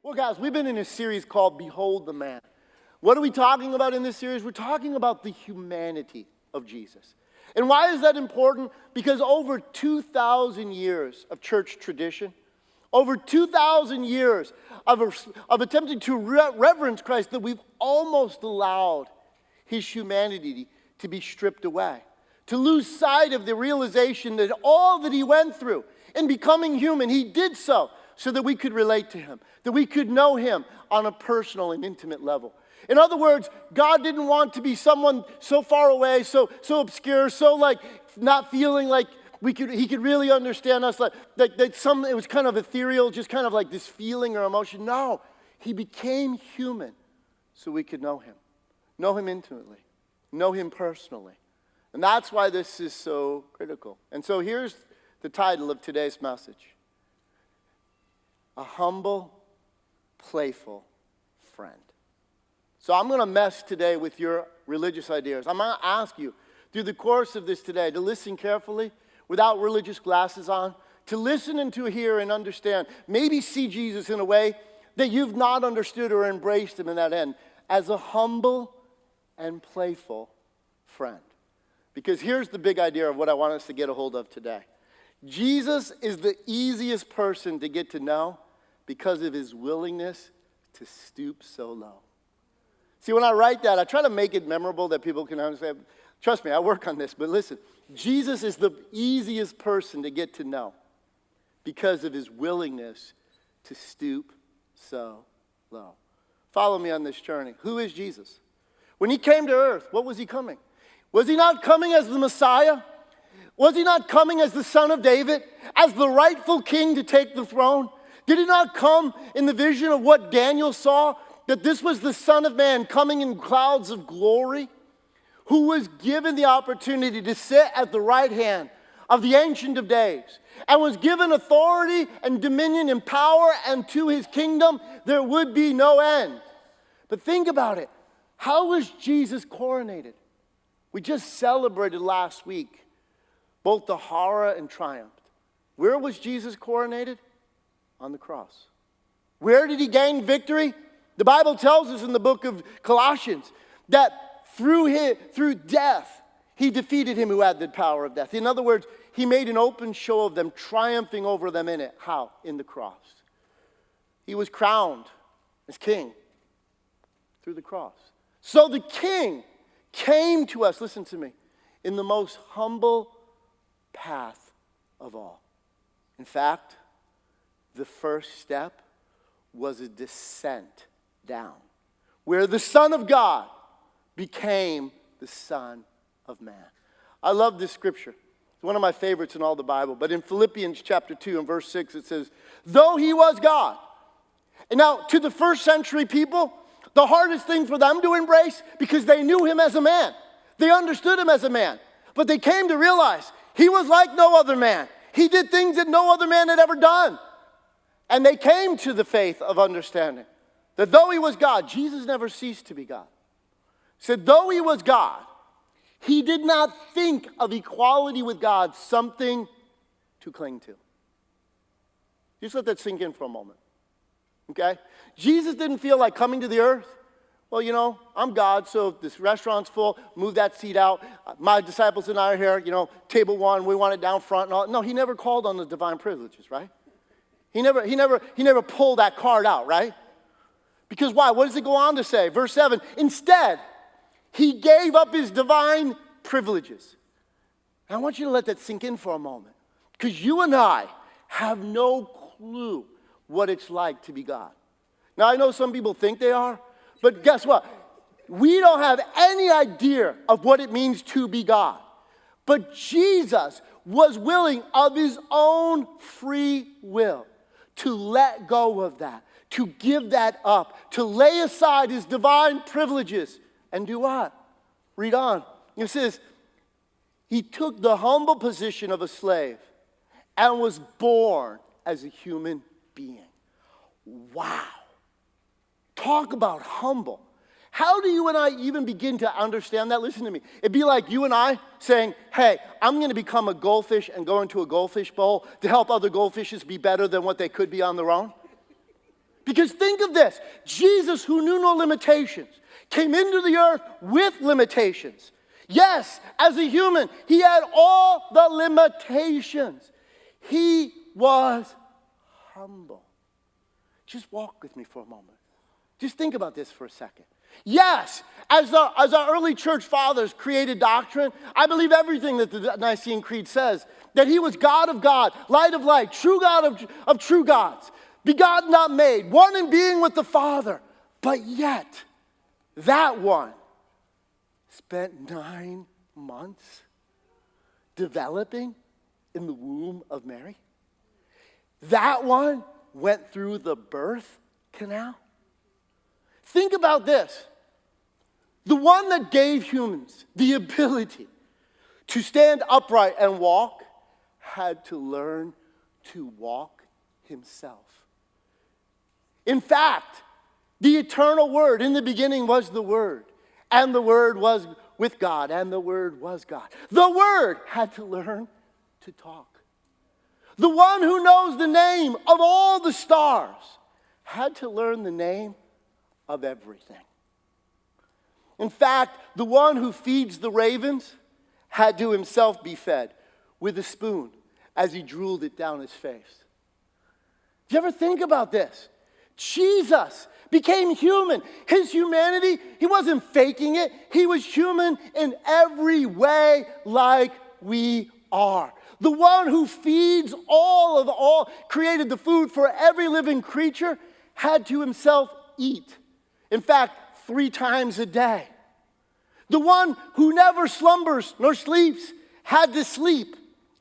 Well, guys, we've been in a series called Behold the Man. What are we talking about in this series? We're talking about the humanity of Jesus. And why is that important? Because over 2,000 years of church tradition, over 2,000 years of attempting to reverence Christ, that we've almost allowed his humanity to be stripped away, to lose sight of the realization that all that he went through in becoming human, he did so that we could relate to him, that we could know him on a personal and intimate level. In other words, God didn't want to be someone so far away, so obscure, so like not feeling like he could really understand us, it was kind of ethereal, just kind of like this feeling or emotion. No, he became human so we could know him intimately, know him personally. And that's why this is so critical. And so here's the title of today's message: A Humble, Playful Friend. So I'm going to mess today with your religious ideas. I'm going to ask you through the course of this today to listen carefully without religious glasses on, to listen and to hear and understand, maybe see Jesus in a way that you've not understood or embraced him in that end, as a humble and playful friend. Because here's the big idea of what I want us to get a hold of today. Jesus is the easiest person to get to know because of his willingness to stoop so low. See, when I write that, I try to make it memorable that people can understand. Trust me, I work on this, but listen, Jesus is the easiest person to get to know because of his willingness to stoop so low. Follow me on this journey. Who is Jesus? When he came to earth, what was he coming? Was he not coming as the Messiah? Was he not coming as the Son of David, as the rightful king to take the throne? Did he not come in the vision of what Daniel saw, that this was the Son of Man coming in clouds of glory, who was given the opportunity to sit at the right hand of the Ancient of Days, and was given authority and dominion and power, and to his kingdom there would be no end. But think about it. How was Jesus coronated? We just celebrated last week both the horror and triumph. Where was Jesus coronated? On the cross. Where did he gain victory? The Bible tells us in the book of Colossians that through death, he defeated him who had the power of death. In other words, he made an open show of them, triumphing over them in it. How? In the cross. He was crowned as king through the cross. So the king came to us, listen to me, in the most humble path of all. In fact, the first step was a descent down, where the Son of God became the Son of Man. I love this scripture. It's one of my favorites in all the Bible. But in Philippians chapter 2 and verse 6, it says, though he was God. And now, to the first century people, the hardest thing for them to embrace, because they knew him as a man. They understood him as a man. But they came to realize he was like no other man. He did things that no other man had ever done. And they came to the faith of understanding that though he was God, Jesus never ceased to be God. He said, though he was God, he did not think of equality with God something to cling to. Just let that sink in for a moment. Okay? Jesus didn't feel like coming to the earth. Well, I'm God, so if this restaurant's full, move that seat out. My disciples and I are here, table one, we want it down front and all. No, he never called on the divine privileges, right? He never pulled that card out, right? Because why? What does it go on to say? Verse 7, instead, he gave up his divine privileges. And I want you to let that sink in for a moment. Because you and I have no clue what it's like to be God. Now, I know some people think they are, but guess what? We don't have any idea of what it means to be God. But Jesus was willing of his own free will to let go of that, to give that up, to lay aside his divine privileges, and do what? Read on. It says, he took the humble position of a slave and was born as a human being. Wow. Talk about humble. How do you and I even begin to understand that? Listen to me. It'd be like you and I saying, hey, I'm going to become a goldfish and go into a goldfish bowl to help other goldfishes be better than what they could be on their own. Because think of this. Jesus, who knew no limitations, came into the earth with limitations. Yes, as a human, he had all the limitations. He was humble. Just walk with me for a moment. Just think about this for a second. Yes, as our early church fathers created doctrine, I believe everything that the Nicene Creed says, that he was God of God, light of light, true God of true gods, begotten not made, one in being with the Father. But yet, that one spent 9 months developing in the womb of Mary. That one went through the birth canal. Think about this. The one that gave humans the ability to stand upright and walk had to learn to walk himself. In fact, the eternal Word, in the beginning was the Word, and the Word was with God, and the Word was God. The Word had to learn to talk. The one who knows the name of all the stars had to learn the name of everything. In fact, the one who feeds the ravens had to himself be fed with a spoon as he drooled it down his face. Do you ever think about this? Jesus became human. His humanity, he wasn't faking it. He was human in every way like we are. The one who feeds all, created the food for every living creature, had to himself eat. In fact, 3 times a day. The one who never slumbers nor sleeps had to sleep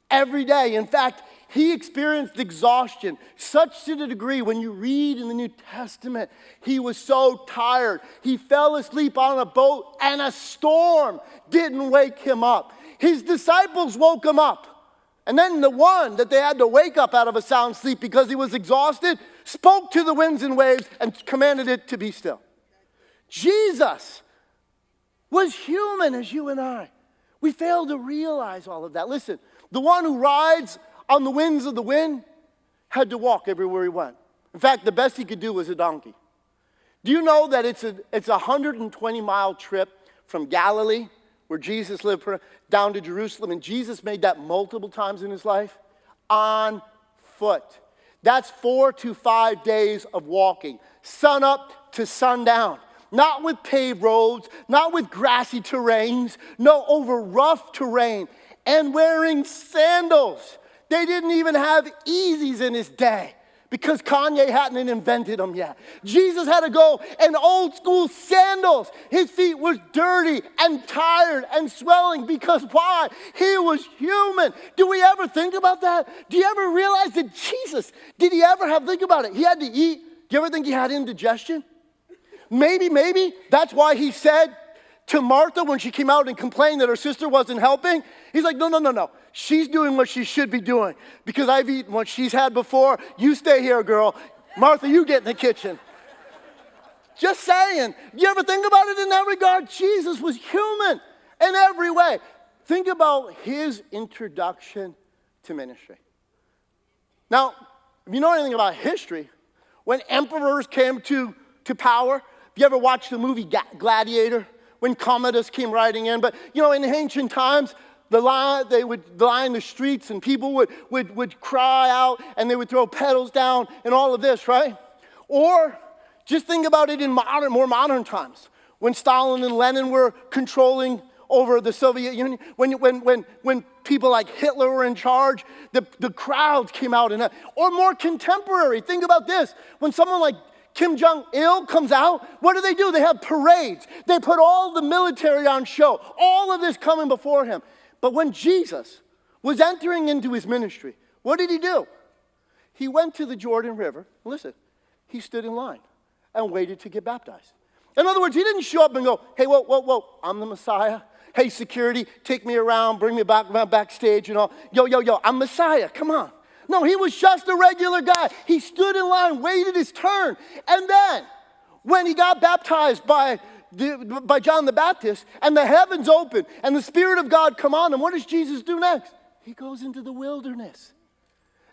every day. In fact, he experienced exhaustion, such to the degree when you read in the New Testament, he was so tired. He fell asleep on a boat and a storm didn't wake him up. His disciples woke him up. And then the one that they had to wake up out of a sound sleep because he was exhausted spoke to the winds and waves and commanded it to be still. Jesus was human as you and I. We fail to realize all of that. Listen, the one who rides on the winds of the wind had to walk everywhere he went. In fact, the best he could do was a donkey. Do you know that it's a 120-mile trip from Galilee, where Jesus lived, down to Jerusalem, and Jesus made that multiple times in his life on foot. That's 4 to 5 days of walking, sun up to sundown. Not with paved roads, not with grassy terrains, no, over rough terrain, and wearing sandals. They didn't even have Yeezys in his day because Kanye hadn't invented them yet. Jesus had to go in old school sandals. His feet were dirty and tired and swelling because why? He was human. Do we ever think about that? Do you ever realize that Jesus, did he ever think about it? He had to eat. Do you ever think he had indigestion? Maybe that's why he said to Martha when she came out and complained that her sister wasn't helping, he's like, no. She's doing what she should be doing because I've eaten what she's had before. You stay here, girl. Martha, you get in the kitchen. Just saying. You ever think about it in that regard? Jesus was human in every way. Think about his introduction to ministry. Now, if you know anything about history, when emperors came to power, have you ever watched the movie Gladiator? When Commodus came riding in. But, in ancient times, they would line the streets and people would cry out and they would throw petals down and all of this, right? Or just think about it in more modern times. When Stalin and Lenin were controlling over the Soviet Union, when people like Hitler were in charge, the crowds came out. Or more contemporary, think about this. When someone like Kim Jong-il comes out, what do? They have parades. They put all the military on show. All of this coming before him. But when Jesus was entering into his ministry, what did he do? He went to the Jordan River. Listen, he stood in line and waited to get baptized. In other words, he didn't show up and go, hey, whoa, I'm the Messiah. Hey, security, take me around, bring me backstage, Yo, I'm Messiah, come on. No, he was just a regular guy. He stood in line, waited his turn. And then, when he got baptized by John the Baptist, and the heavens opened, and the Spirit of God come on him, what does Jesus do next? He goes into the wilderness.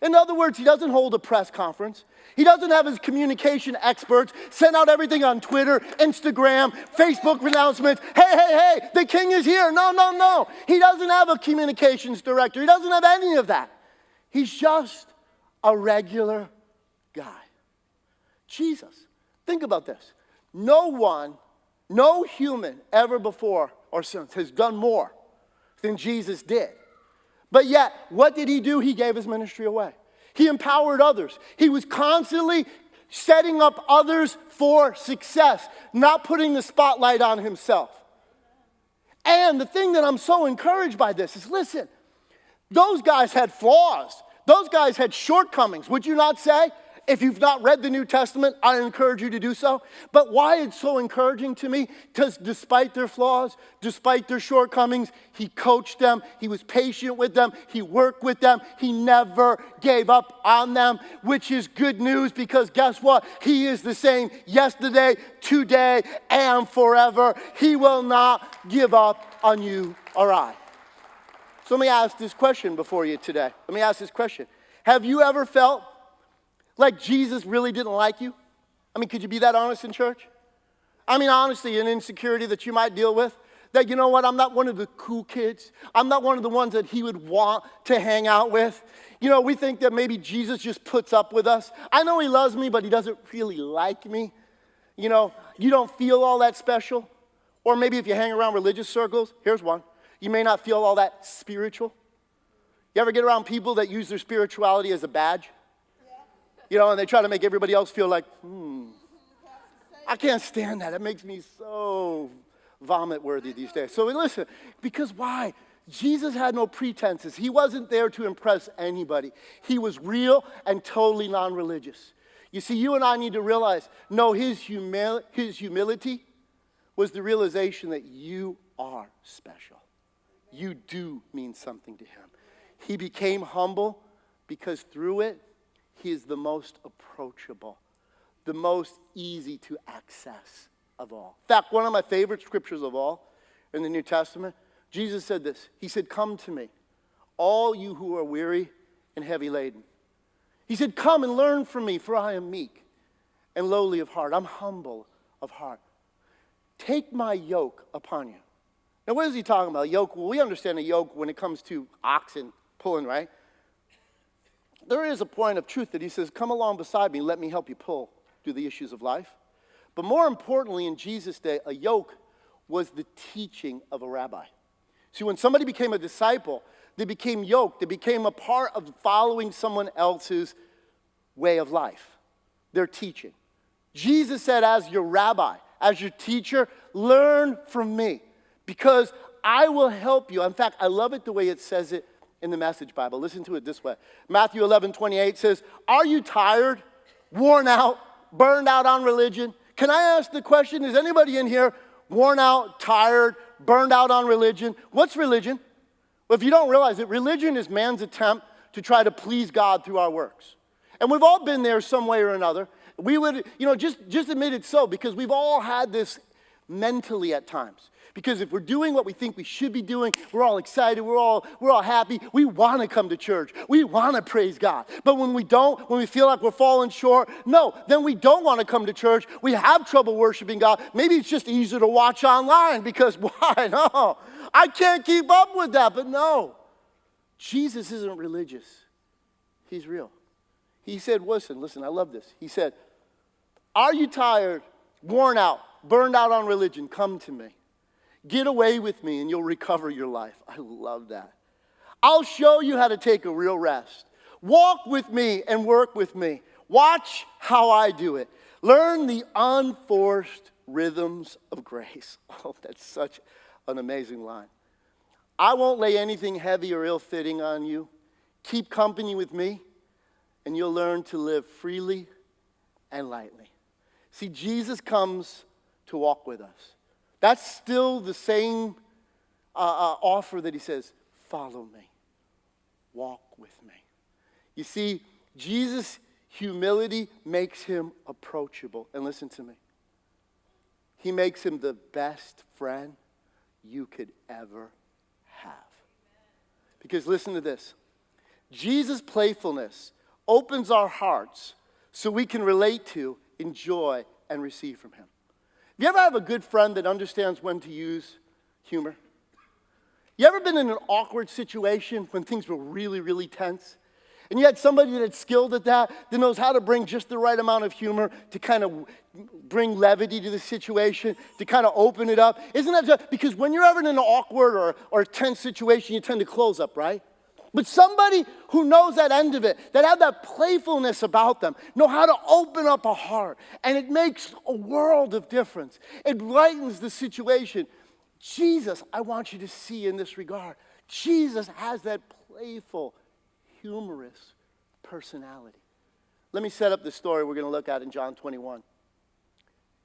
In other words, he doesn't hold a press conference. He doesn't have his communication experts send out everything on Twitter, Instagram, Facebook announcements. Hey, the king is here. No. He doesn't have a communications director. He doesn't have any of that. He's just a regular guy. Jesus. Think about this. No human ever before or since has done more than Jesus did. But yet, what did he do? He gave his ministry away. He empowered others. He was constantly setting up others for success, not putting the spotlight on himself. And the thing that I'm so encouraged by this is, listen, those guys had flaws. Those guys had shortcomings, would you not say? If you've not read the New Testament, I encourage you to do so. But why it's so encouraging to me? Because despite their flaws, despite their shortcomings, he coached them, he was patient with them, he worked with them, he never gave up on them, which is good news because guess what? He is the same yesterday, today, and forever. He will not give up on you or I. So let me ask this question before you today. Let me ask this question. Have you ever felt like Jesus really didn't like you? I mean, could you be that honest in church? I mean, honestly, an insecurity that you might deal with. That, you know what, I'm not one of the cool kids. I'm not one of the ones that he would want to hang out with. You know, we think that maybe Jesus just puts up with us. I know he loves me, but he doesn't really like me. You know, you don't feel all that special. Or maybe if you hang around religious circles, here's one. You may not feel all that spiritual. You ever get around people that use their spirituality as a badge? You know, and they try to make everybody else feel like, I can't stand that. It makes me so vomit-worthy these days. So listen, because why? Jesus had no pretenses. He wasn't there to impress anybody. He was real and totally non-religious. You see, you and I need to realize, no, his humility was the realization that you are special. You do mean something to him. He became humble because through it, he is the most approachable, the most easy to access of all. In fact, one of my favorite scriptures of all in the New Testament, Jesus said this. He said, come to me, all you who are weary and heavy laden. He said, come and learn from me, for I am meek and lowly of heart. I'm humble of heart. Take my yoke upon you. Now, what is he talking about? Yoke? Well, we understand a yoke when it comes to oxen pulling, right? There is a point of truth that he says, come along beside me, let me help you pull through the issues of life. But more importantly, in Jesus' day, a yoke was the teaching of a rabbi. See, when somebody became a disciple, they became yoked. They became a part of following someone else's way of life, their teaching. Jesus said, as your rabbi, as your teacher, learn from me because I will help you. In fact, I love it the way it says it in the Message Bible. Listen to it this way. Matthew 11:28 says, are you tired, worn out, burned out on religion? Can I ask the question, is anybody in here worn out, tired, burned out on religion? What's religion? Well, if you don't realize it, religion is man's attempt to try to please God through our works. And we've all been there some way or another. We would, just admit it so, because we've all had this mentally at times. Because if we're doing what we think we should be doing, we're all excited, we're all happy, we want to come to church, we want to praise God. But when we don't, when we feel like we're falling short, no, then we don't want to come to church, we have trouble worshiping God. Maybe it's just easier to watch online because why? No, I can't keep up with that. But no, Jesus isn't religious. He's real. He said, listen, I love this. He said, are you tired, worn out, burned out on religion? Come to me. Get away with me and you'll recover your life. I love that. I'll show you how to take a real rest. Walk with me and work with me. Watch how I do it. Learn the unforced rhythms of grace. Oh, that's such an amazing line. I won't lay anything heavy or ill-fitting on you. Keep company with me and you'll learn to live freely and lightly. See, Jesus comes to walk with us. That's still the same offer that he says, follow me, walk with me. You see, Jesus' humility makes him approachable. And listen to me. He makes him the best friend you could ever have. Because listen to this. Jesus' playfulness opens our hearts so we can relate to, enjoy, and receive from him. You ever have a good friend that understands when to use humor? You ever been in an awkward situation when things were really, really tense? And you had somebody that's skilled at that knows how to bring just the right amount of humor to kind of bring levity to the situation, to kind of open it up. Isn't that just, because when you're ever in an awkward or a tense situation, you tend to close up, right? But somebody who knows that end of it, that have that playfulness about them, know how to open up a heart. And it makes a world of difference. It brightens the situation. Jesus, I want you to see in this regard, Jesus has that playful, humorous personality. Let me set up the story we're going to look at in John 21.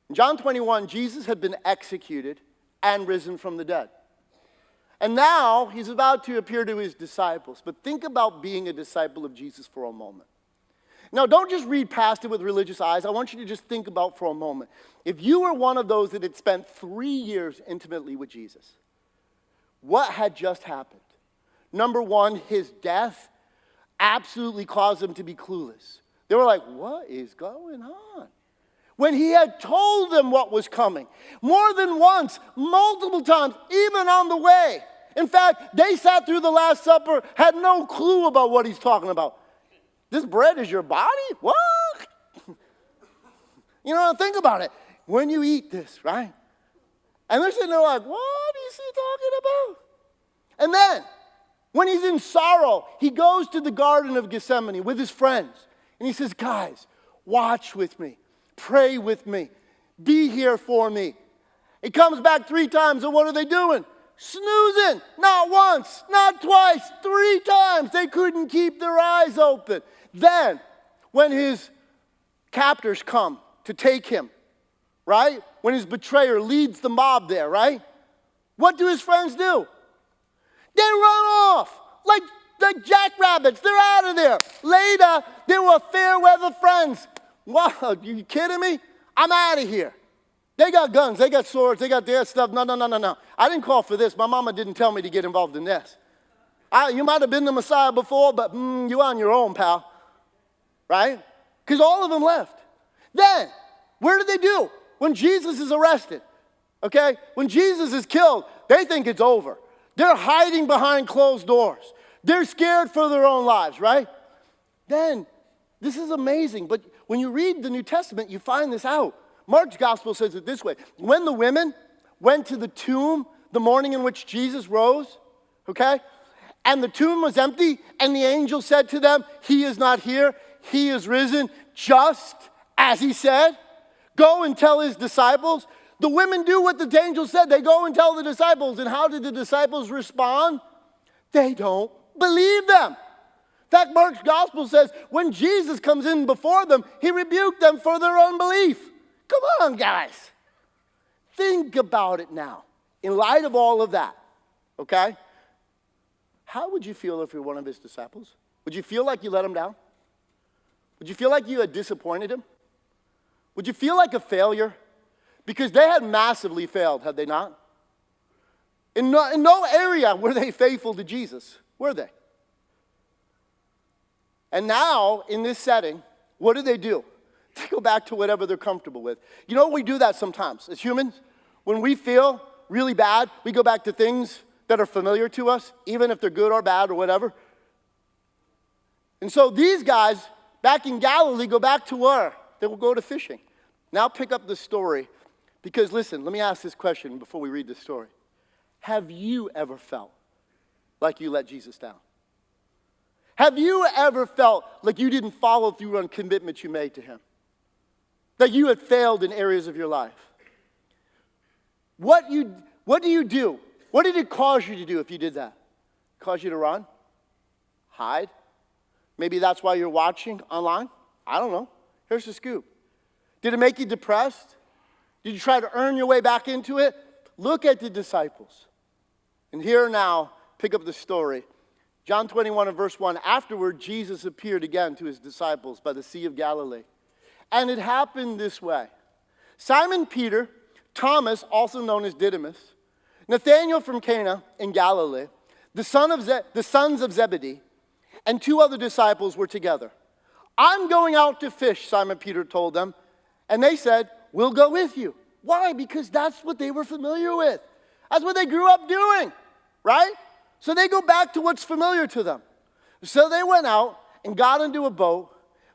In John 21, Jesus had been executed and risen from the dead. And now he's about to appear to his disciples. But think about being a disciple of Jesus for a moment. Now, don't just read past it with religious eyes. I want you to just think about for a moment. If you were one of those that had spent 3 years intimately with Jesus, what had just happened? Number one, his death absolutely caused them to be clueless. They were like, what is going on? When he had told them what was coming, more than once, multiple times, even on the way. In fact, they sat through the Last Supper, had no clue about what he's talking about. This bread is your body? What? Think about it. When you eat this, right? And they're sitting there like, what is he talking about? And then, when he's in sorrow, he goes to the Garden of Gethsemane with his friends. And he says, guys, watch with me. Pray with me. Be here for me. He comes back 3 times, and what are they doing? Snoozing. Not once, not twice, 3 times. They couldn't keep their eyes open. Then, when his captors come to take him, right? When his betrayer leads the mob there, right? What do his friends do? They run off like jackrabbits. They're out of there. Later, they were fair weather friends. Wow, are you kidding me? I'm out of here. They got guns, they got swords, they got their stuff. No. I didn't call for this. My mama didn't tell me to get involved in this. You might have been the Messiah before, but you're on your own, pal. Right? Because all of them left. Then, where do they do? When Jesus is arrested, okay? When Jesus is killed, they think it's over. They're hiding behind closed doors. They're scared for their own lives, right? Then, this is amazing, but when you read the New Testament, you find this out. Mark's gospel says it this way. When the women went to the tomb the morning in which Jesus rose, okay, and the tomb was empty, and the angel said to them, he is not here, he is risen, just as he said. Go and tell his disciples. The women do what the angel said. They go and tell the disciples. And how did the disciples respond? They don't believe them. In fact, Mark's gospel says when Jesus comes in before them, he rebuked them for their unbelief. Come on, guys. Think about it now. In light of all of that, okay? How would you feel if you're one of his disciples? Would you feel like you let him down? Would you feel like you had disappointed him? Would you feel like a failure? Because they had massively failed, had they not? In no area were they faithful to Jesus, were they? And now, in this setting, what do? They go back to whatever they're comfortable with. You know, we do that sometimes as humans. When we feel really bad, we go back to things that are familiar to us, even if they're good or bad or whatever. And so these guys, back in Galilee, go back to where? They will go to fishing. Now pick up the story. Because listen, let me ask this question before we read the story. Have you ever felt like you let Jesus down? Have you ever felt like you didn't follow through on commitments you made to him? That you had failed in areas of your life? What do you do? What did it cause you to do if you did that? Cause you to run? Hide? Maybe that's why you're watching online? I don't know. Here's the scoop. Did it make you depressed? Did you try to earn your way back into it? Look at the disciples. And here now, pick up the story. John 21 and verse 1. Afterward, Jesus appeared again to his disciples by the Sea of Galilee. And it happened this way. Simon Peter, Thomas, also known as Didymus, Nathanael from Cana in Galilee, the sons of Zebedee, and 2 other disciples were together. I'm going out to fish, Simon Peter told them. And they said, we'll go with you. Why? Because that's what they were familiar with. That's what they grew up doing, right? So they go back to what's familiar to them. So they went out and got into a boat,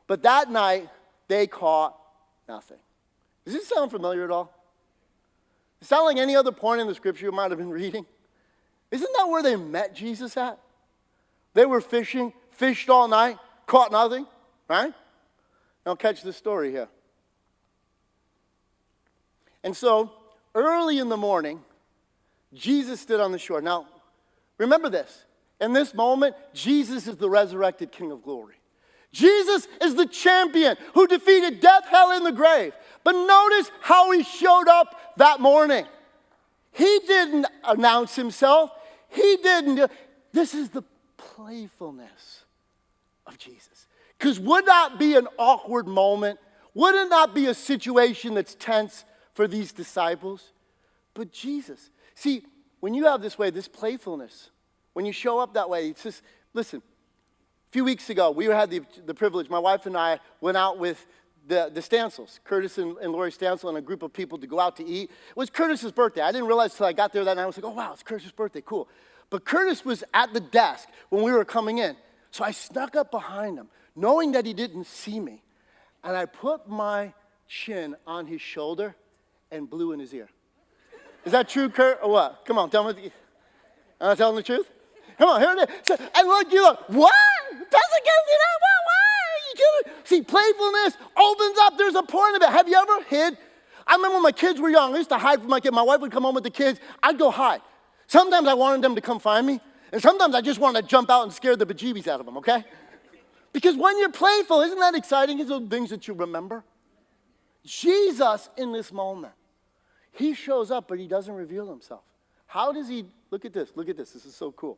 but that night they caught nothing. Does this sound familiar at all? Does it sound like any other point in the scripture you might have been reading? Isn't that where they met Jesus at? They were fishing, fished all night, caught nothing, right? Now catch the story here. And so, early in the morning, Jesus stood on the shore. Now, remember this. In this moment, Jesus is the resurrected King of glory. Jesus is the champion who defeated death, hell, and the grave. But notice how he showed up that morning. He didn't announce himself. He didn't. This is the playfulness of Jesus. Because would that be an awkward moment? Wouldn't that be a situation that's tense for these disciples? But Jesus. See, when you have this way, this playfulness, when you show up that way, it's just, listen, a few weeks ago, we had the privilege, my wife and I went out with the Stancils, Curtis and Lori Stancil, and a group of people to go out to eat. It was Curtis's birthday. I didn't realize until I got there that night. I was like, oh, wow, it's Curtis's birthday, cool. But Curtis was at the desk when we were coming in. So I snuck up behind him, knowing that he didn't see me. And I put my chin on his shoulder and blew in his ear. Is that true, Kurt, or what? Come on, tell me. Am I telling the truth? Come on, here it is. So, and look, you look, what? Doesn't get you know what? Why are you kidding? See, playfulness opens up. There's a point of it. Have you ever hid? I remember when my kids were young, I used to hide from my kids. My wife would come home with the kids. I'd go hide. Sometimes I wanted them to come find me, and sometimes I just wanted to jump out and scare the bejeebies out of them, okay? Because when you're playful, isn't that exciting? It's those things that you remember. Jesus, in this moment, he shows up, but he doesn't reveal himself. How does he? Look at this. Look at this. This is so cool.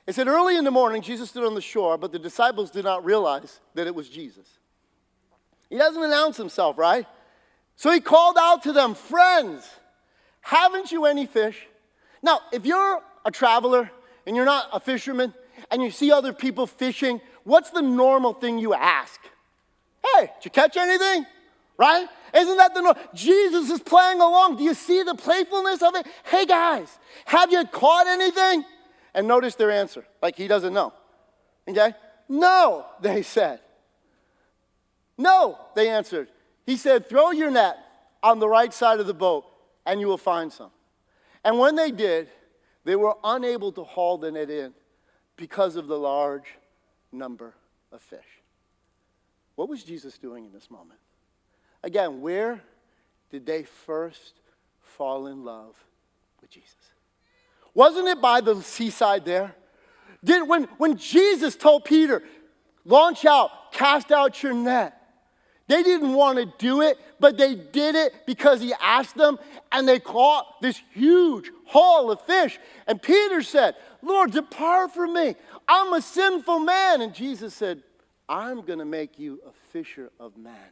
It said, early in the morning, Jesus stood on the shore, but the disciples did not realize that it was Jesus. He doesn't announce himself, right? So he called out to them, friends, haven't you any fish? Now, if you're a traveler and you're not a fisherman and you see other people fishing, what's the normal thing you ask? Hey, did you catch anything? Right? Isn't that the norm? Jesus is playing along. Do you see the playfulness of it? Hey, guys, have you caught anything? And notice their answer, like he doesn't know. Okay? No, they said. No, they answered. He said, throw your net on the right side of the boat and you will find some. And when they did, they were unable to haul the net in because of the large number of fish. What was Jesus doing in this moment? Again, where did they first fall in love with Jesus? Wasn't it by the seaside there? When Jesus told Peter, launch out, cast out your net, they didn't want to do it, but they did it because he asked them, and they caught this huge haul of fish. And Peter said, Lord, depart from me. I'm a sinful man. And Jesus said, I'm going to make you a fisher of men.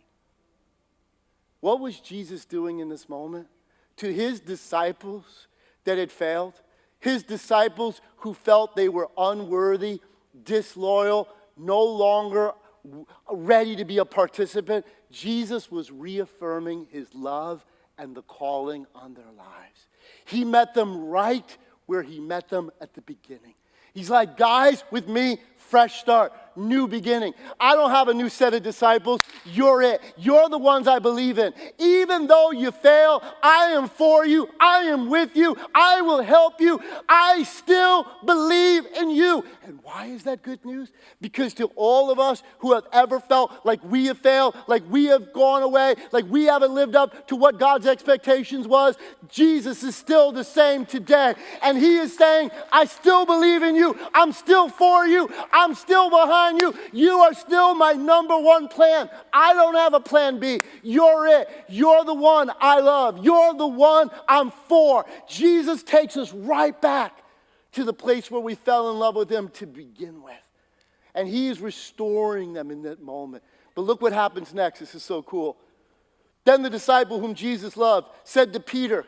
What was Jesus doing in this moment? To his disciples that had failed, his disciples who felt they were unworthy, disloyal, no longer ready to be a participant, Jesus was reaffirming his love and the calling on their lives. He met them right where he met them at the beginning. He's like, guys, with me, fresh start, new beginning. I don't have a new set of disciples. You're it. You're the ones I believe in. Even though you fail, I am for you. I am with you. I will help you. I still believe in you. And why is that good news? Because to all of us who have ever felt like we have failed, like we have gone away, like we haven't lived up to what God's expectations was, Jesus is still the same today. And he is saying, I still believe in you. I'm still for you. I'm still behind you. You are still my number one plan. I don't have a plan B. You're it. You're the one I love. You're the one I'm for. Jesus takes us right back to the place where we fell in love with him to begin with. And he is restoring them in that moment. But look what happens next. This is so cool. Then the disciple whom Jesus loved said to Peter,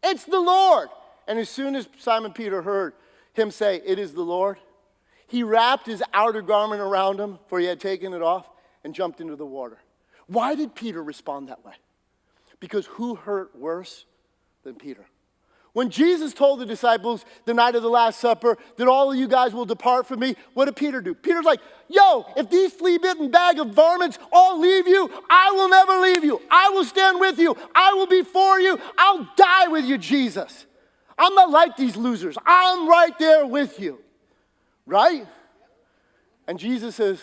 it's the Lord. And as soon as Simon Peter heard him say, it is the Lord, he wrapped his outer garment around him, for he had taken it off, and jumped into the water. Why did Peter respond that way? Because who hurt worse than Peter? When Jesus told the disciples the night of the Last Supper that all of you guys will depart from me, what did Peter do? Peter's like, yo, if these flea-bitten bag of varmints all leave you, I will never leave you. I will stand with you. I will be for you. I'll die with you, Jesus. I'm not like these losers. I'm right there with you. Right? And Jesus says,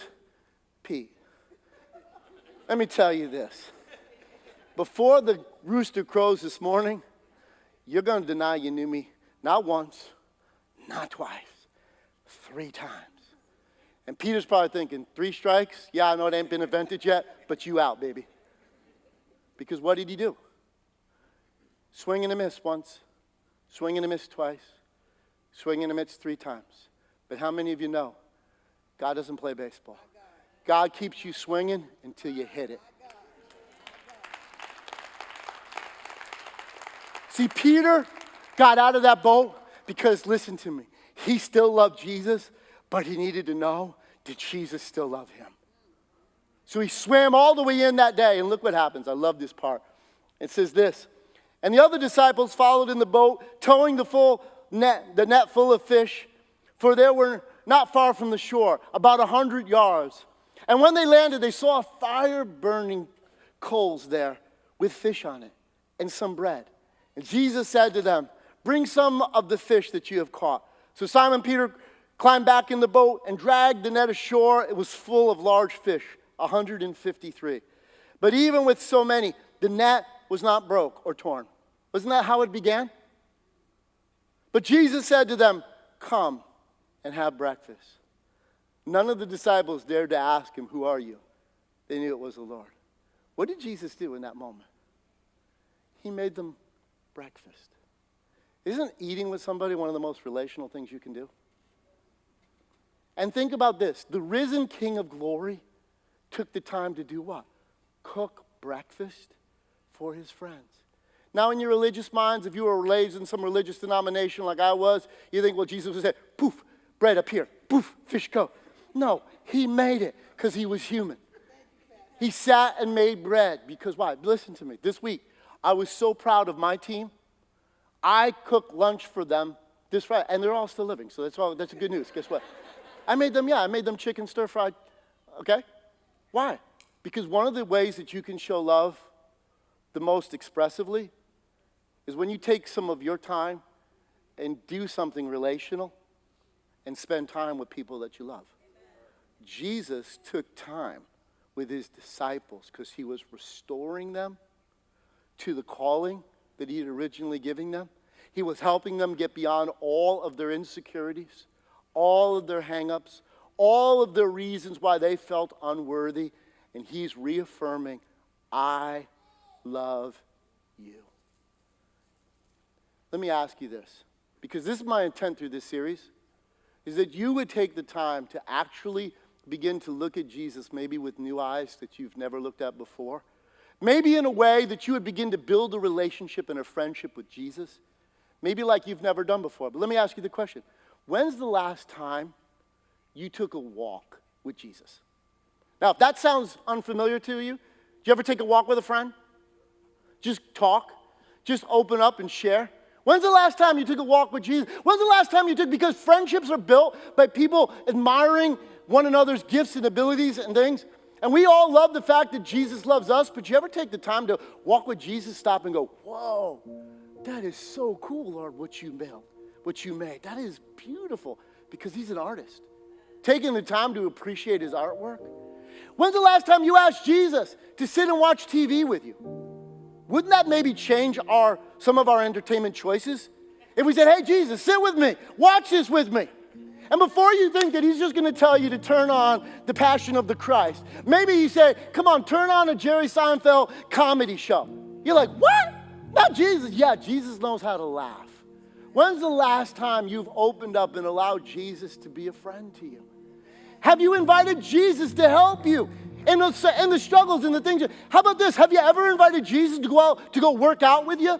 Pete, let me tell you this. Before the rooster crows this morning, you're going to deny you knew me not once, not twice, 3 times. And Peter's probably thinking, 3 strikes? Yeah, I know it ain't been invented yet, but you out, baby. Because what did he do? Swing and a miss once, swing and a miss twice, swing and a miss 3 times. But how many of you know God doesn't play baseball? God keeps you swinging until you hit it. See, Peter got out of that boat because, listen to me, he still loved Jesus, but he needed to know, did Jesus still love him? So he swam all the way in that day, and look what happens. I love this part. It says this, and the other disciples followed in the boat, towing the net full of fish, for they were not far from the shore, about 100 yards. And when they landed, they saw a fire burning coals there with fish on it and some bread. And Jesus said to them, bring some of the fish that you have caught. So Simon Peter climbed back in the boat and dragged the net ashore. It was full of large fish, 153. But even with so many, the net was not broke or torn. Wasn't that how it began? But Jesus said to them, come and have breakfast. None of the disciples dared to ask him, who are you? They knew it was the Lord. What did Jesus do in that moment? He made them breakfast. Isn't eating with somebody one of the most relational things you can do? And think about this. The risen King of Glory took the time to do what? Cook breakfast for his friends. Now, in your religious minds, if you were raised in some religious denomination like I was, you think, well, Jesus would say, poof, bread up here, poof, fish go. No, he made it because he was human. He sat and made bread because why? Listen to me. This week, I was so proud of my team. I cooked lunch for them this Friday, and they're all still living, so that's good news. Guess what? I made them chicken stir-fried, okay? Why? Because one of the ways that you can show love the most expressively is when you take some of your time and do something relational and spend time with people that you love. Jesus took time with his disciples because he was restoring them to the calling that he had originally given them. He was helping them get beyond all of their insecurities, all of their hang-ups, all of their reasons why they felt unworthy. And he's reaffirming, I love you. Let me ask you this, because this is my intent through this series, is that you would take the time to actually begin to look at Jesus maybe with new eyes that you've never looked at before. Maybe in a way that you would begin to build a relationship and a friendship with Jesus. Maybe like you've never done before. But let me ask you the question. When's the last time you took a walk with Jesus? Now, if that sounds unfamiliar to you, did you ever take a walk with a friend? Just talk? Just open up and share? When's the last time you took a walk with Jesus? When's the last time you took, because friendships are built by people admiring one another's gifts and abilities and things. And we all love the fact that Jesus loves us, but you ever take the time to walk with Jesus, stop and go, whoa, that is so cool, Lord, what you made. That is beautiful, because he's an artist. Taking the time to appreciate his artwork. When's the last time you asked Jesus to sit and watch TV with you? Wouldn't that maybe change some of our entertainment choices? If we said, hey, Jesus, sit with me, watch this with me. And before you think that he's just going to tell you to turn on The Passion of the Christ, maybe he said, come on, turn on a Jerry Seinfeld comedy show. You're like, what? Not Jesus. Yeah, Jesus knows how to laugh. When's the last time you've opened up and allowed Jesus to be a friend to you? Have you invited Jesus to help you in the struggles and the things? How about this? Have you ever invited Jesus to go out to go work out with you?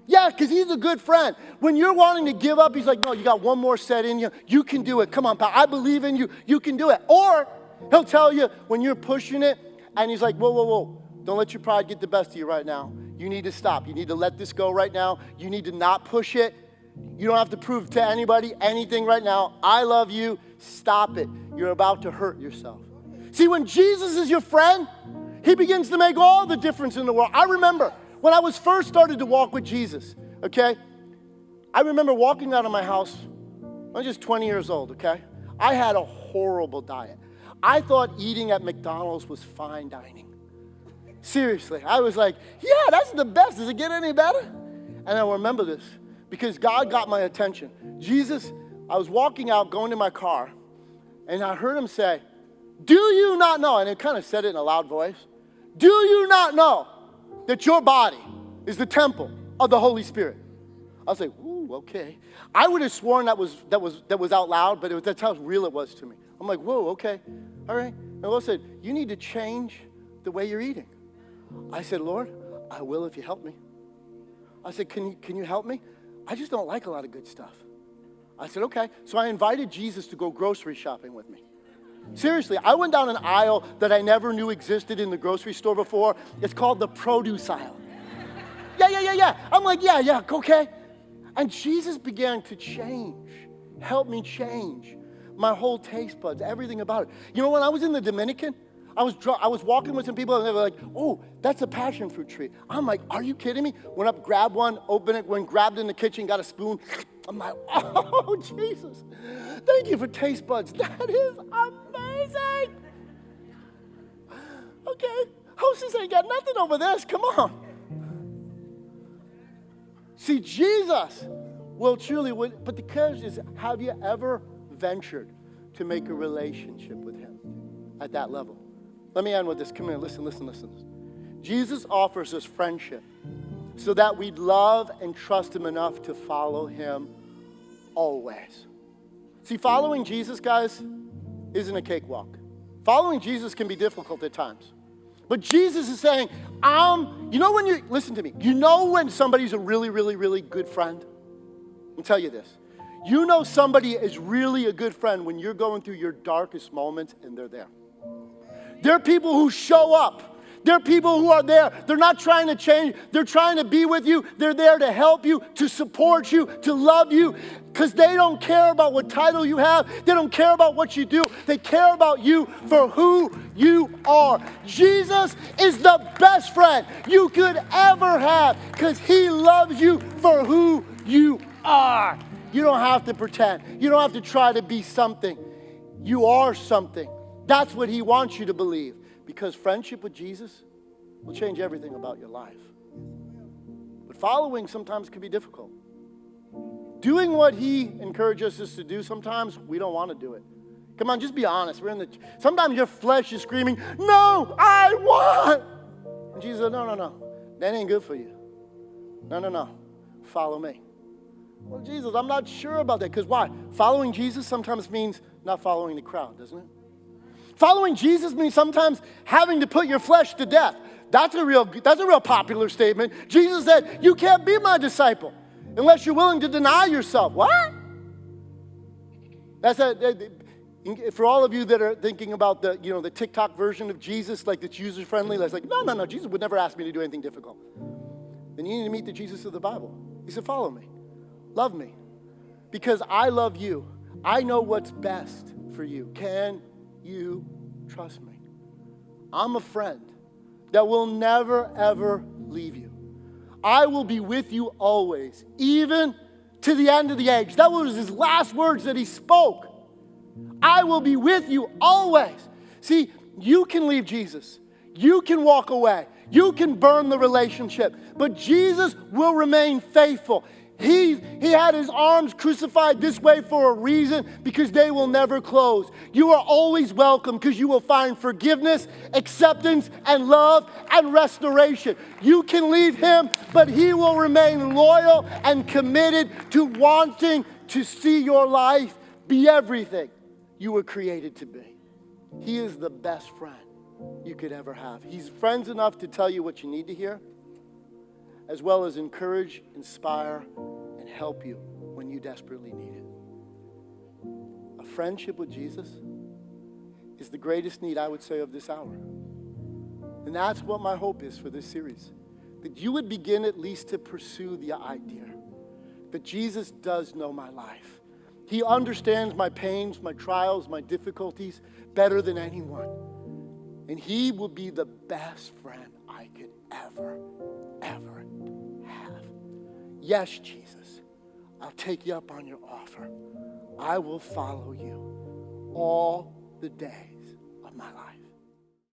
Yeah, because he's a good friend. When you're wanting to give up, he's like, no, you got one more set in you. You can do it. Come on, pal. I believe in you. You can do it. Or he'll tell you when you're pushing it, and he's like, whoa, whoa, whoa. Don't let your pride get the best of you right now. You need to stop. You need to let this go right now. You need to not push it. You don't have to prove to anybody anything right now. I love you. Stop it. You're about to hurt yourself. See, when Jesus is your friend, he begins to make all the difference in the world. I remember when I was first started to walk with Jesus, okay? I remember walking out of my house. I was just 20 years old, okay? I had a horrible diet. I thought eating at McDonald's was fine dining. Seriously, I was like, yeah, that's the best. Does it get any better? And I remember this because God got my attention. Jesus, I was walking out, going to my car, and I heard him say, do you not know, and it kind of said it in a loud voice, do you not know that your body is the temple of the Holy Spirit? I was like, ooh, okay. I would have sworn that was out loud, but that's how real it was to me. I'm like, whoa, okay, all right. And the Lord said, you need to change the way you're eating. I said, Lord, I will if you help me. I said, can you help me? I just don't like a lot of good stuff. I said, okay. So I invited Jesus to go grocery shopping with me. Seriously, I went down an aisle that I never knew existed in the grocery store before. It's called the produce aisle. Yeah. I'm like, yeah, okay. And Jesus began to help me change my whole taste buds, everything about it. You know, when I was in the Dominican, I was walking with some people, and they were like, oh, that's a passion fruit tree. I'm like, are you kidding me? Went up, grabbed one, opened it, went, grabbed in the kitchen, got a spoon. I'm like, oh, Jesus. Thank you for taste buds. That is amazing. Okay, hostess ain't got nothing over this. Come on. See, Jesus will truly, but the question is, have you ever ventured to make a relationship with him at that level? Let me end with this. Come here, listen. Jesus offers us friendship so that we'd love and trust him enough to follow him always. See, following Jesus, guys, isn't a cakewalk. Following Jesus can be difficult at times. But Jesus is saying, listen to me, you know when somebody's a really, really, really good friend? I'll tell you this. You know somebody is really a good friend when you're going through your darkest moments and they're there. There are people who show up. There are people who are there. They're not trying to change. They're trying to be with you. They're there to help you, to support you, to love you, because they don't care about what title you have. They don't care about what you do. They care about you for who you are. Jesus is the best friend you could ever have because he loves you for who you are. You don't have to pretend. You don't have to try to be something. You are something. That's what he wants you to believe. Because friendship with Jesus will change everything about your life. But following sometimes can be difficult. Doing what he encourages us to do, sometimes we don't want to do it. Come on, just be honest. Sometimes your flesh is screaming, no, I want. And Jesus said, no. That ain't good for you. No. Follow me. Well, Jesus, I'm not sure about that. Because why? Following Jesus sometimes means not following the crowd, doesn't it? Following Jesus means sometimes having to put your flesh to death. That's a real popular statement. Jesus said, you can't be my disciple unless you're willing to deny yourself. What? For all of you that are thinking about the TikTok version of Jesus, like that's user-friendly, that's like, no, Jesus would never ask me to do anything difficult. Then you need to meet the Jesus of the Bible. He said, follow me. Love me. Because I love you. I know what's best for you. Can you trust me? I'm a friend that will never, ever leave you. I will be with you always, even to the end of the age. That was his last words that he spoke. I will be with you always. See, you can leave Jesus. You can walk away. You can burn the relationship. But Jesus will remain faithful. He had his arms crucified this way for a reason, because they will never close. You are always welcome because you will find forgiveness, acceptance, and love, and restoration. You can leave him, but he will remain loyal and committed to wanting to see your life be everything you were created to be. He is the best friend you could ever have. He's friends enough to tell you what you need to hear, as well as encourage, inspire, and help you when you desperately need it. A friendship with Jesus is the greatest need, I would say, of this hour. And that's what my hope is for this series. That you would begin at least to pursue the idea that Jesus does know my life. He understands my pains, my trials, my difficulties better than anyone. And he will be the best friend I could ever have. Yes, Jesus, I'll take you up on your offer. I will follow you all the days of my life.